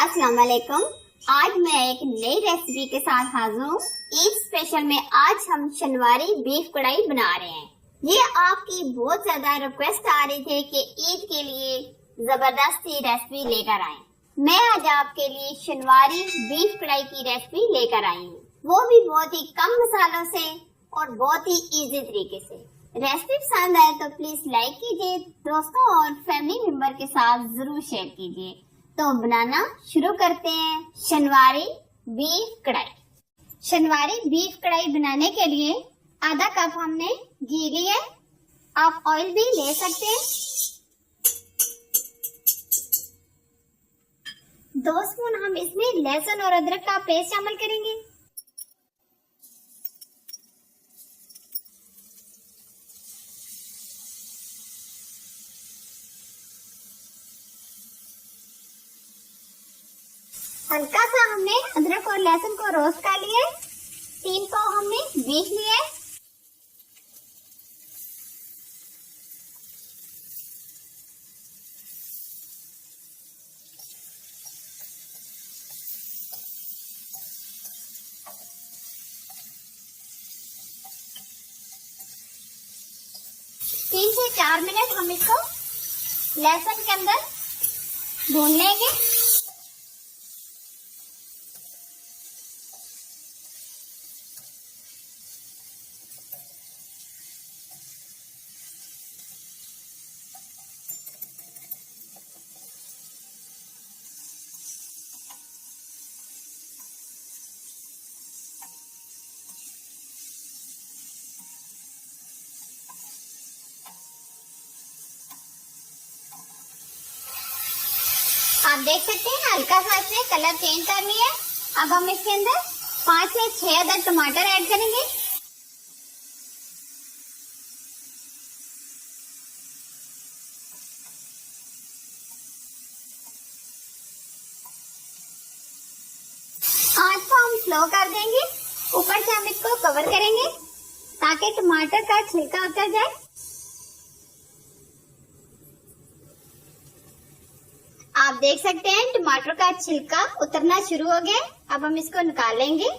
अस्सलाम वालेकुम। आज मैं एक नई रेसिपी के साथ हाजिर हूँ। ईद स्पेशल में आज हम शनवारी बीफ कढ़ाई बना रहे हैं। ये आपकी बहुत ज्यादा रिक्वेस्ट आ रही थी कि ईद के लिए जबरदस्ती रेसिपी लेकर आए। मैं आज आपके लिए शनवारी बीफ कढ़ाई की रेसिपी लेकर आई हूँ, वो भी बहुत ही कम मसालों से और बहुत ही इजी तरीके से। रेसिपी पसंद आए तो प्लीज लाइक कीजिए, दोस्तों और फैमिली मेंबर के साथ जरूर शेयर कीजिए। तो बनाना शुरू करते हैं शनवारी बीफ कढ़ाई। शनवारी बीफ कढ़ाई बनाने के लिए आधा कप हमने घी लिया है, आप ऑयल भी ले सकते हैं। 2 स्पून हम इसमें लहसुन और अदरक का पेस्ट शामिल करेंगे। हल्का सा हमने अदरक और लहसुन को रोस्ट कर लिया है। 3 पाव हमने बीफ लिया है। तीन से 4 मिनट हम इसको लहसुन के अंदर भून लेंगे। आप देख सकते हैं हल्का सा इसने कलर चेंज कर लिया है। अब हम इसके अंदर 5 से 6 अदद टमाटर ऐड करेंगे। आंच को हम स्लो कर देंगे। ऊपर से हम इसको कवर करेंगे ताकि टमाटर का छिलका उतर जाए। आप देख सकते हैं टमाटर का छिलका उतरना शुरू हो गया। अब हम इसको निकाल लेंगे।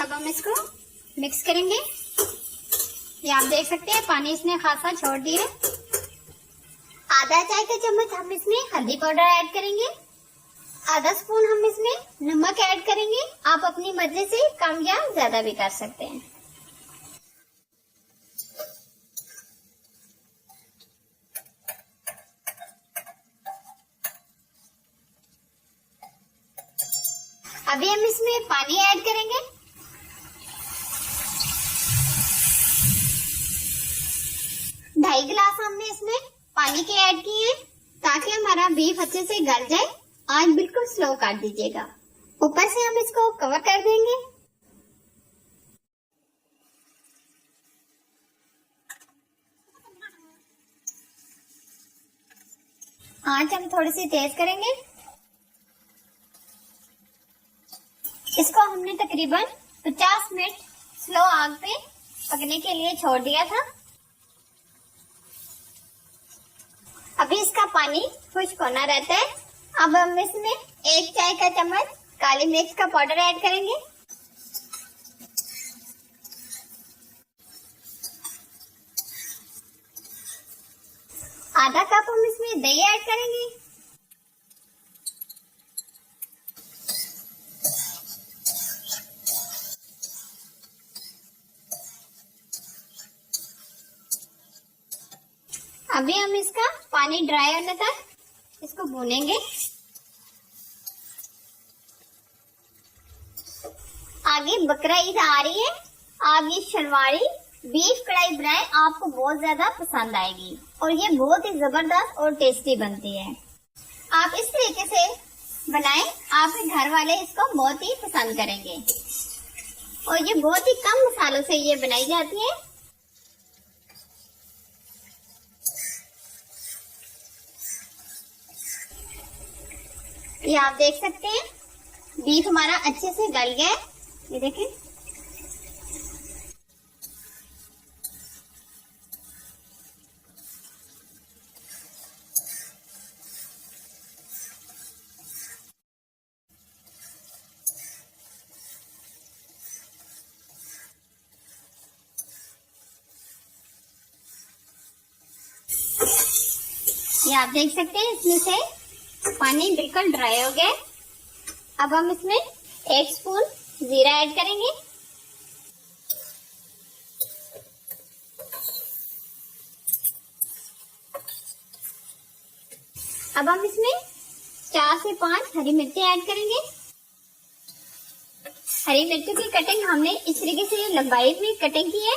अब हम इसको मिक्स करेंगे। ये आप देख सकते हैं पानी इसने खासा छोड़ दिया। आधा चाय का चम्मच हम इसमें हल्दी पाउडर ऐड करेंगे। आधा स्पून हम इसमें नमक ऐड करेंगे। आप अपनी मर्जी से कम या ज्यादा भी कर सकते हैं। अभी हम इसमें पानी ऐड करेंगे। ढाई गिलास हमने इसमें पानी के ऐड किए हैं ताकि हमारा बीफ अच्छे से गल जाए। आंच बिल्कुल स्लो कर दीजिएगा। ऊपर से हम इसको कवर कर देंगे। आंच हम थोड़ी सी तेज करेंगे। इसको हमने तकरीबन 50 मिनट स्लो आग पे पकने के लिए छोड़ दिया था। अभी इसका पानी खुश्क होना रहता है। अब हम इसमें 1 चाय का चम्मच काली मिर्च का पाउडर ऐड करेंगे। आधा कप हम इसमें दही ऐड करेंगे। अभी हम इसका पानी ड्राई होने तक इसको भूनेंगे। आगे बकरा ईद आ रही है। आप ये शनवारी बीफ कढ़ाई बनाएं, आपको बहुत ज्यादा पसंद आएगी और ये बहुत ही जबरदस्त और टेस्टी बनती है। आप इस तरीके से बनाएं, आपके घर वाले इसको बहुत ही पसंद करेंगे और ये बहुत ही कम मसालों से ये बनाई जाती है। ये आप देख सकते हैं बीफ हमारा अच्छे से गल गया है। ये देखें। ये आप देख सकते हैं इसमें से पानी बिल्कुल ड्राई हो गया। अब हम इसमें 1 स्पून जीरा ऐड करेंगे। अब हम इसमें 4 से 5 हरी मिर्ची ऐड करेंगे। हरी मिर्ची की कटिंग हमने इस तरीके से लंबाई में कटिंग की है।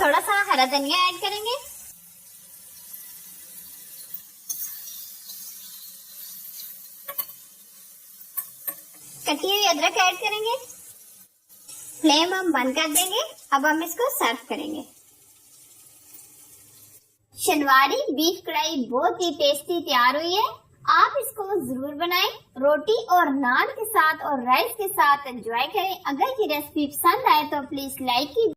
थोड़ा सा हरा धनिया ऐड करेंगे। कटी हुई अदरक ऐड करेंगे। फ्लेम हम बंद कर देंगे। अब हम इसको सर्व करेंगे। शनवारी बीफ कढ़ाई बहुत ही टेस्टी तैयार हुई है। आप इसको जरूर बनाएं। रोटी और नान के साथ और राइस के साथ एंजॉय करें। अगर ये रेसिपी पसंद आए तो प्लीज लाइक कीजिए।